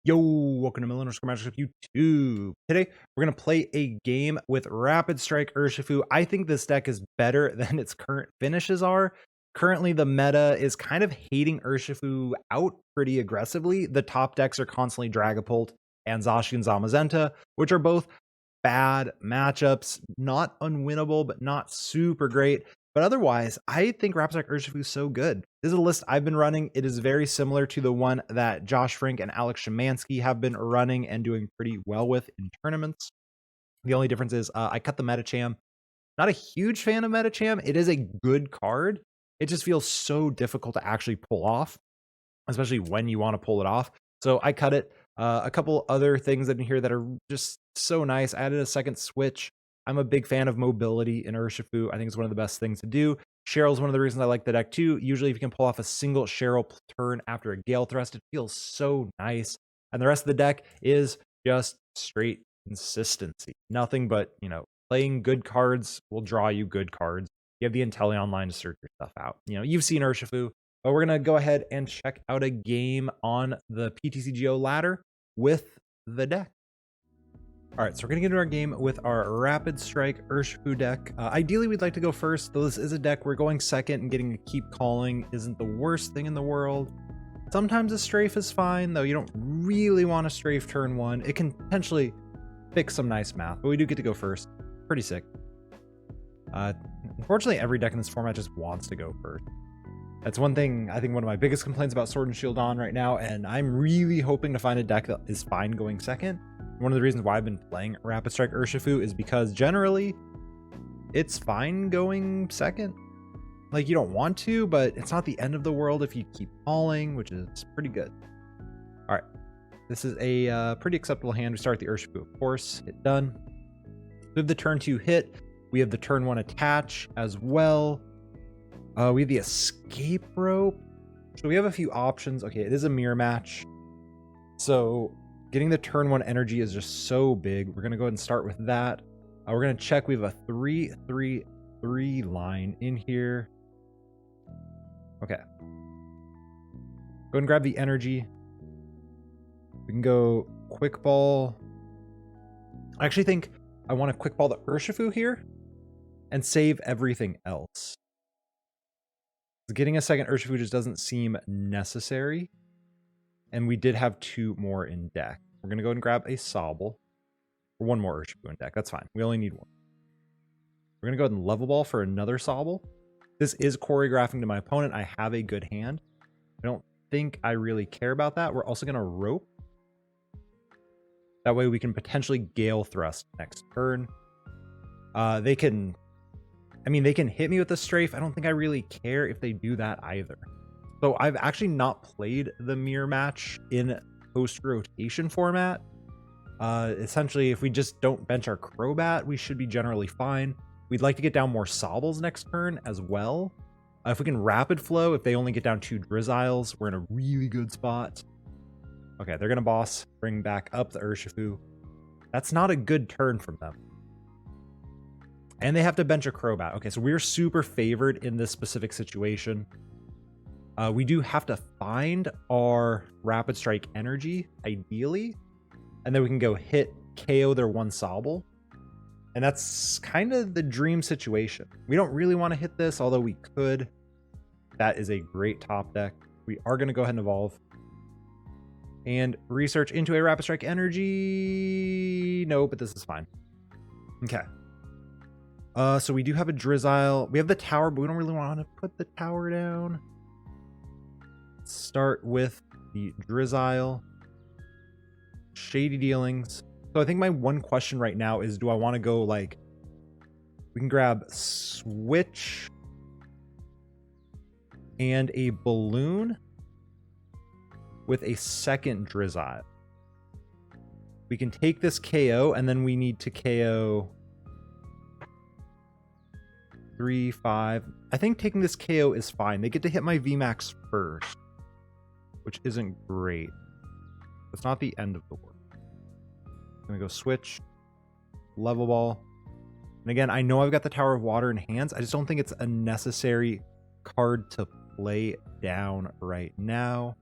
Yo, welcome to Magic YouTube. Today, we're going to play a game with Rapid Strike Urshifu. I think this deck is better than its current finishes are. Currently, the meta is kind of hating Urshifu out pretty aggressively. The top decks are constantly Dragapult and Zacian Zamazenta, which are both bad matchups, not unwinnable, but not super great. But otherwise, I think Rapid Strike Urshifu is so good. This is a list I've been running. It is very similar to the one that Josh Frink and Alex Szymanski have been running and doing pretty well with in tournaments. The only difference is I cut the Metacham. Not a huge fan of Metacham. It is a good card. It just feels so difficult to actually pull off, especially when you want to pull it off. So I cut it. A couple other things in here that are just so nice. I added a second switch. I'm a big fan of mobility in Urshifu. I think it's one of the best things to do. Cheryl's one of the reasons I like the deck too. Usually if you can pull off a single Cheryl turn after a Gale Thrust, it feels so nice. And the rest of the deck is just straight consistency. Nothing but, playing good cards will draw you good cards. You have the Inteleon line to search your stuff out. You've seen Urshifu, but we're going to go ahead and check out a game on the PTCGO ladder with the deck. All right, so we're going to get into our game with our Rapid Strike Urshifu deck. Ideally, we'd like to go first, though this is a deck we're going second, and getting a keep calling isn't the worst thing in the world. Sometimes a strafe is fine, though you don't really want a strafe turn one. It can potentially fix some nice math, but we do get to go first. Pretty sick. Unfortunately, every deck in this format just wants to go first. That's one thing, I think one of my biggest complaints about Sword and Shield on right now, and I'm really hoping to find a deck that is fine going second. One of the reasons why I've been playing Rapid Strike Urshifu is because generally it's fine going second. Like, you don't want to, but it's not the end of the world if you keep calling, which is pretty good. All right, this is a pretty acceptable hand. We start with the Urshifu, of course. Hit done. We have the turn 2 hit. We have the turn 1 attach as well. We have the escape rope. So we have a few options. Okay, it is a mirror match. So getting the turn 1 energy is just so big. We're going to go ahead and start with that. We're going to check. We have a 3-3-3 line in here. Okay. Go ahead and grab the energy. We can go quick ball. I actually think I want to quick ball the Urshifu here and save everything else. Getting a second Urshifu just doesn't seem necessary. And we did have 2 more in deck. We're going to go ahead and grab a Sobble. Or 1 more Urshifu in deck. That's fine. We only need 1. We're going to go ahead and level ball for another Sobble. This is choreographing to my opponent. I have a good hand. I don't think I really care about that. We're also going to rope. That way we can potentially Gale Thrust next turn. They can hit me with the strafe. I don't think I really care if they do that either. So I've actually not played the mirror match in post-rotation format. Essentially, if we just don't bench our Crobat, we should be generally fine. We'd like to get down more Sobbles next turn as well. If we can rapid flow, if they only get down 2 Drizziles, we're in a really good spot. Okay, they're going to boss, bring back up the Urshifu. That's not a good turn from them. And they have to bench a Crobat. Okay, so we're super favored in this specific situation. We do have to find our Rapid Strike energy, ideally. And then we can go hit KO their 1 Sobble. And that's kind of the dream situation. We don't really want to hit this, although we could. That is a great top deck. We are going to go ahead and evolve. And research into a Rapid Strike energy. No, but this is fine. Okay. So we do have a Drizzile. We have the tower, but we don't really want to put the tower down. Let's start with the Drizzile. Shady dealings. So I think my one question right now is, do I want to go like, we can grab switch and a balloon with a second Drizzile. We can take this KO, and then we need to KO 3, 5. I think taking this KO is fine. They get to hit my VMAX first, which isn't great. It's not the end of the world. I'm going to go switch, level ball. And again, I know I've got the Tower of Water in hands. I just don't think it's a necessary card to play down right now.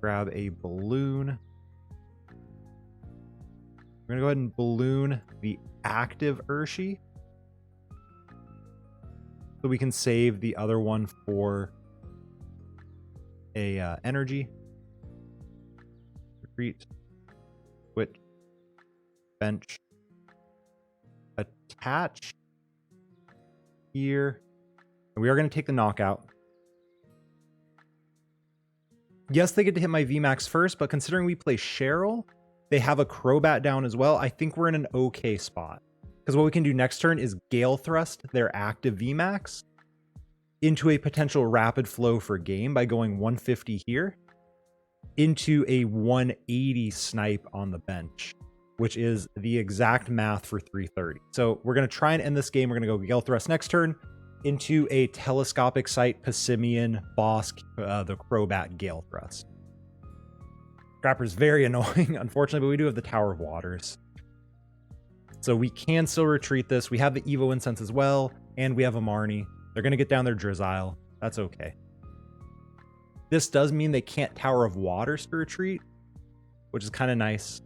Grab a balloon. We're gonna go ahead and balloon the active Urshifu, so we can save the other one for a energy. Retreat, switch, bench, attach here, and we are going to take the knockout. Yes, they get to hit my VMAX first, but considering we play Cheryl, they have a Crobat down as well. I think we're in an okay spot, because what we can do next turn is Gale Thrust their active VMAX into a potential rapid flow for game by going 150 here into a 180 snipe on the bench, which is the exact math for 330. So we're going to try and end this game. We're going to go Gale Thrust next turn into a Telescopic Sight Passimian boss, the Crobat Gale Thrust. Scrapper's very annoying, unfortunately, but we do have the Tower of Waters. So we can still retreat this. We have the Evo Incense as well, and we have a Marnie. They're going to get down their Drizzile. That's okay. This does mean they can't Tower of Waters to retreat, which is kind of nice.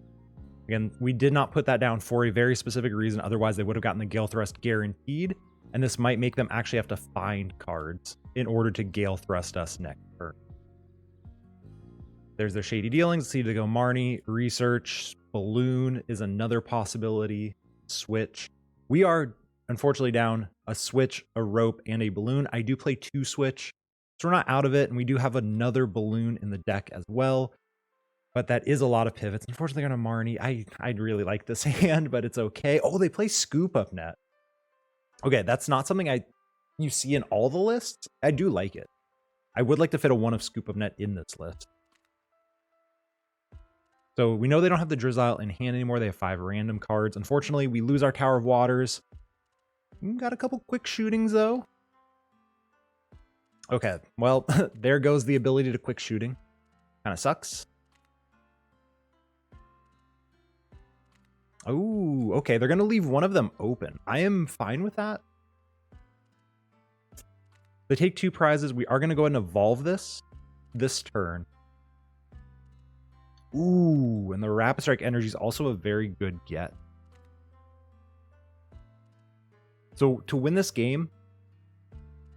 Again, we did not put that down for a very specific reason. Otherwise, they would have gotten the Gale Thrust guaranteed. And this might make them actually have to find cards in order to Gale Thrust us next turn. There's their Shady Dealings. Let's see, to go Marnie, Research, Balloon is another possibility. Switch. We are unfortunately down a Switch, a Rope, and a Balloon. I do play 2 Switch, so we're not out of it. And we do have another Balloon in the deck as well. But that is a lot of pivots. Unfortunately, on a Marnie, I'd really like this hand, but it's okay. Oh, they play Scoop Up Net. Okay, that's not something you see in all the lists. I do like it. I would like to fit a 1 of Scoop Up Net in this list. So we know they don't have the Drizzile in hand anymore. They have 5 random cards. Unfortunately, we lose our Tower of Waters. Got a couple quick shootings, though. Okay, well, there goes the ability to quick shooting. Kind of sucks. Oh, okay. They're going to leave one of them open. I am fine with that. They take 2 prizes. We are going to go ahead and evolve this turn. Ooh, and the Rapid Strike Energy is also a very good get. So to win this game,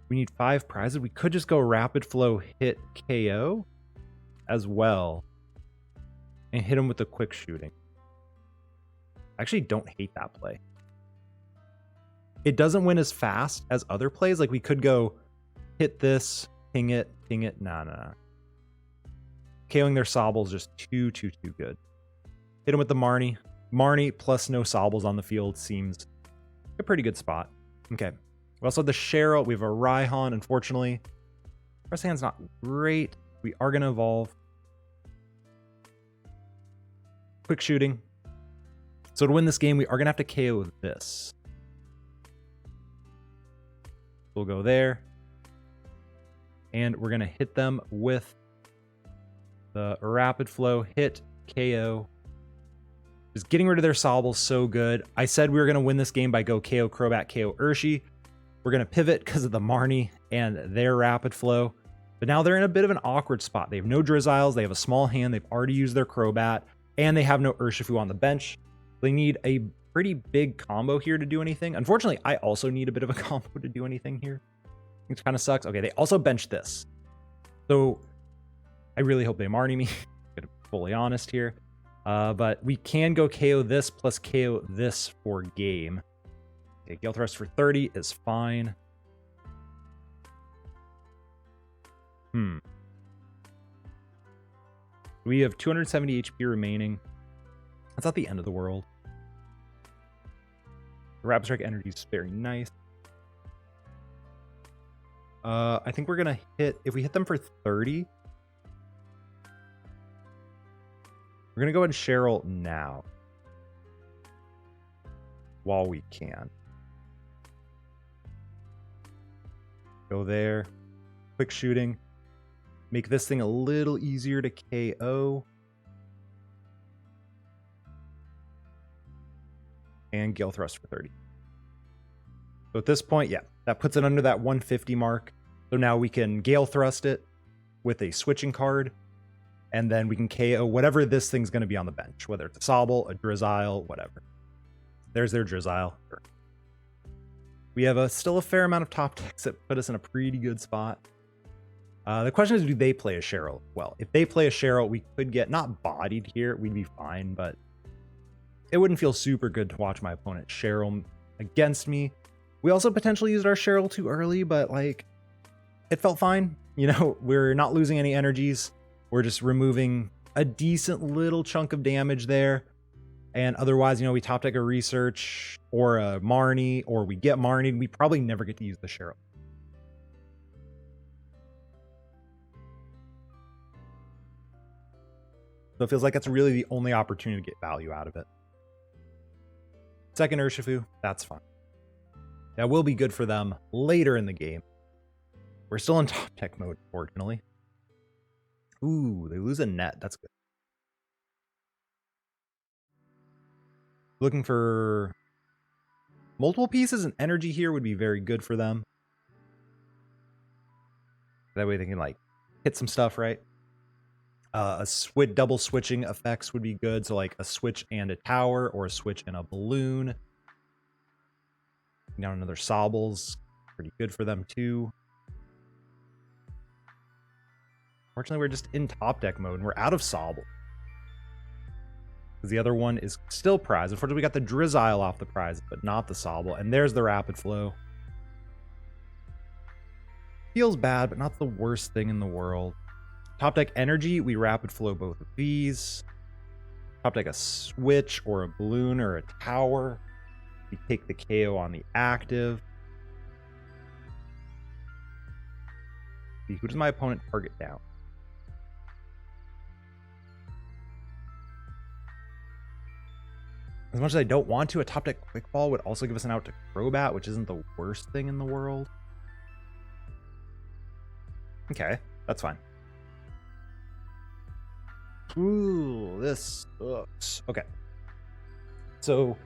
we need 5 prizes. We could just go Rapid Flow, hit KO as well, and hit him with the quick shooting. I actually don't hate that play. It doesn't win as fast as other plays. Like we could go hit this, ping it, nah. KOing their Sobble is just too good. Hit him with the Marnie. Marnie plus no Sobbles on the field seems a pretty good spot. Okay. We also have the Cheryl. We have a Raihan, unfortunately. Our hand's not great. We are going to evolve. Quick shooting. So to win this game, we are going to have to KO this. We'll go there. And we're going to hit them with the Rapid Flow, hit, KO. Just getting rid of their Sobble so good. I said we were going to win this game by go KO Crobat, KO Urshifu. We're going to pivot because of the Marnie and their Rapid Flow. But now they're in a bit of an awkward spot. They have no Drizziles. They have a small hand. They've already used their Crobat. And they have no Urshifu on the bench. They need a pretty big combo here to do anything. Unfortunately, I also need a bit of a combo to do anything here. Which kind of sucks. Okay, they also benched this. So I really hope they Marnie me. To be fully honest here. But we can go KO this plus KO this for game. Okay, Gale Thrust for 30 is fine. We have 270 HP remaining. That's not the end of the world. The Rapid Strike Energy is very nice. I think we're going to hit... If we hit them for 30... We're going to go ahead and Cheryl now. While we can. Go there. Quick shooting. Make this thing a little easier to KO. And Gale Thrust for 30. So at this point, yeah, that puts it under that 150 mark. So now we can Gale Thrust it with a switching card. And then we can KO whatever this thing's going to be on the bench, whether it's a Sobble, a Drizzile, whatever. There's their Drizzile. We have still a fair amount of top decks that put us in a pretty good spot. The question is, do they play a Cheryl? Well, if they play a Cheryl, we could get not bodied here. We'd be fine, but it wouldn't feel super good to watch my opponent Cheryl against me. We also potentially used our Cheryl too early, but like, it felt fine. You know, we're not losing any energies. We're just removing a decent little chunk of damage there. And otherwise, you know, we top deck a Research or a Marnie, or we get Marnie. We probably never get to use the Cheryl. So it feels like that's really the only opportunity to get value out of it. Second Urshifu, that's fine. That will be good for them later in the game. We're still in top deck mode, fortunately. Ooh, they lose a net. That's good. Looking for multiple pieces, and energy here would be very good for them. That way they can like hit some stuff, right? Double switching effects would be good. So like a switch and a tower, or a switch and a balloon. Down another Sobbles, pretty good for them too. Fortunately, we're just in top deck mode and we're out of Sobble. Because the other one is still prize. Unfortunately, we got the Drizzile off the prize, but not the Sobble. And there's the Rapid Flow. Feels bad, but not the worst thing in the world. Top deck energy, we Rapid Flow both of these. Top deck a switch or a balloon or a tower. We take the KO on the active. Who does my opponent target down? As much as I don't want to, a top deck quick ball would also give us an out to Crobat, which isn't the worst thing in the world. Okay, that's fine. Ooh, this sucks. Okay. So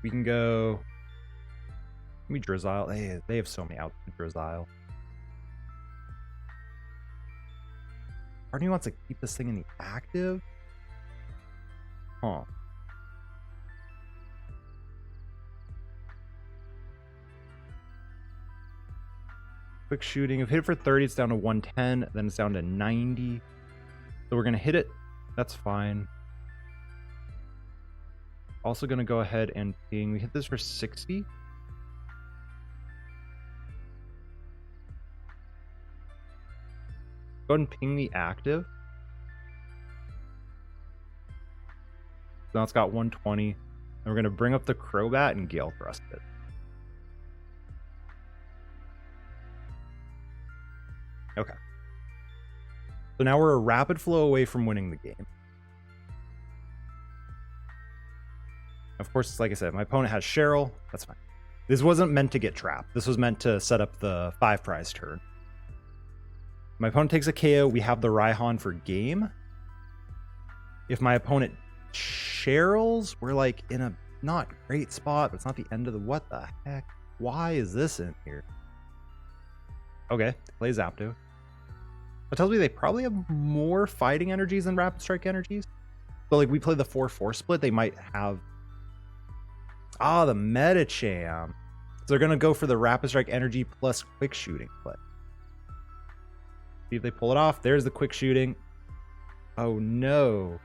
we can go. Let me Drizzile. They have so many outs to Drizzile. Part of me wants to keep this thing in the active. Huh. Quick shooting. If hit it for 30, it's down to 110. Then it's down to 90. So we're going to hit it. That's fine. Also going to go ahead and ping. We hit this for 60. Go ahead and ping the active. Now it's got 120. And we're going to bring up the Crobat and Gale Thrust it. Okay. So now we're a Rapid Flow away from winning the game. Of course, like I said, my opponent has Cheryl. That's fine. This wasn't meant to get trapped. This was meant to set up the 5 prize turn. My opponent takes a KO. We have the Raihan for game. If my opponent Cheryls, we're like in a not great spot, but it's not the end of the... What the heck? Why is this in here? Okay, play Zapdos. That tells me they probably have more fighting energies than Rapid Strike energies. So like we play the 4-4 split, they might have... Ah, the Medicham. So they're going to go for the Rapid Strike energy plus quick shooting play. See if they pull it off. There's the quick shooting. Oh no.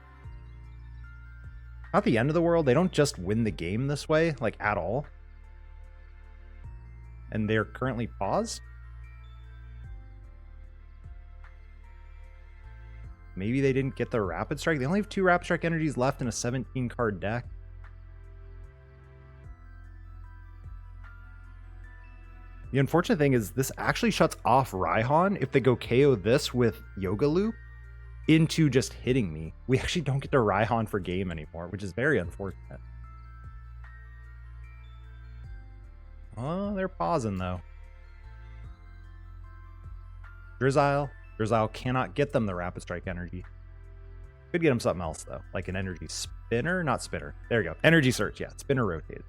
Not the end of the world. They don't just win the game this way, like at all. And they're currently paused. Maybe they didn't get the Rapid Strike. They only have 2 Rapid Strike energies left in a 17 card deck. The unfortunate thing is this actually shuts off Raihan if they go KO this with Yoga Loop into just hitting me. We actually don't get to Raihan for game anymore, which is very unfortunate. Oh, they're pausing though. Drizzile cannot get them the Rapid Strike energy. Could get them something else though, like an energy spinner, not spinner. There you go. Energy Search, yeah, spinner rotated.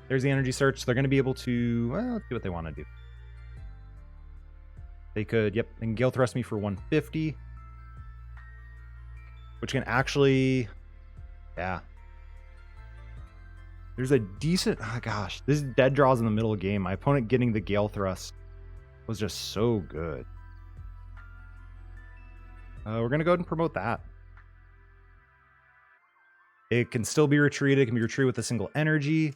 There's the Energy Search. They're going to be able to, well, let's do what they want to do. They could, yep, and Gale Thrust me for 150. Which can actually, yeah. There's a decent, oh gosh, this is dead draws in the middle of the game. My opponent getting the Gale Thrust was just so good. We're going to go ahead and promote that. It can still be retreated. It can be retreated with a single energy,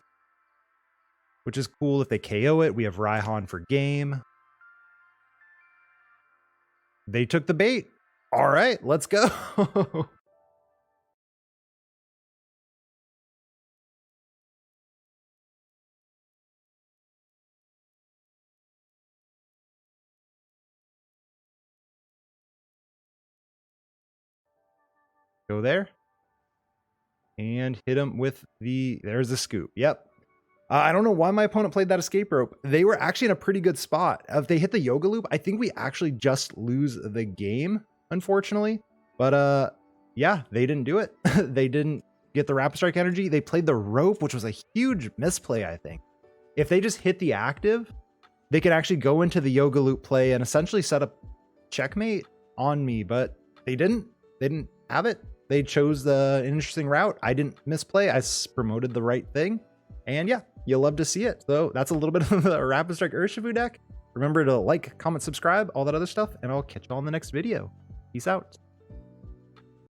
which is cool. If they KO it, we have Raihan for game. They took the bait. All right, let's go. Go there. And hit him with the, there's the scoop. Yep. I don't know why my opponent played that escape rope. They were actually in a pretty good spot. If they hit the yoga loop, I think we actually just lose the game, unfortunately. But yeah, they didn't do it. They didn't get the rapid strike energy. They played the rope, which was a huge misplay, I think. If they just hit the active, they could actually go into the yoga loop play and essentially set up checkmate on me, but they didn't. They didn't have it. They chose the interesting route. I didn't misplay. I promoted the right thing. And yeah, you'll love to see it. So that's a little bit of the Rapid Strike Urshifu deck. Remember to like, comment, subscribe, all that other stuff, and I'll catch you all in the next video. Peace out.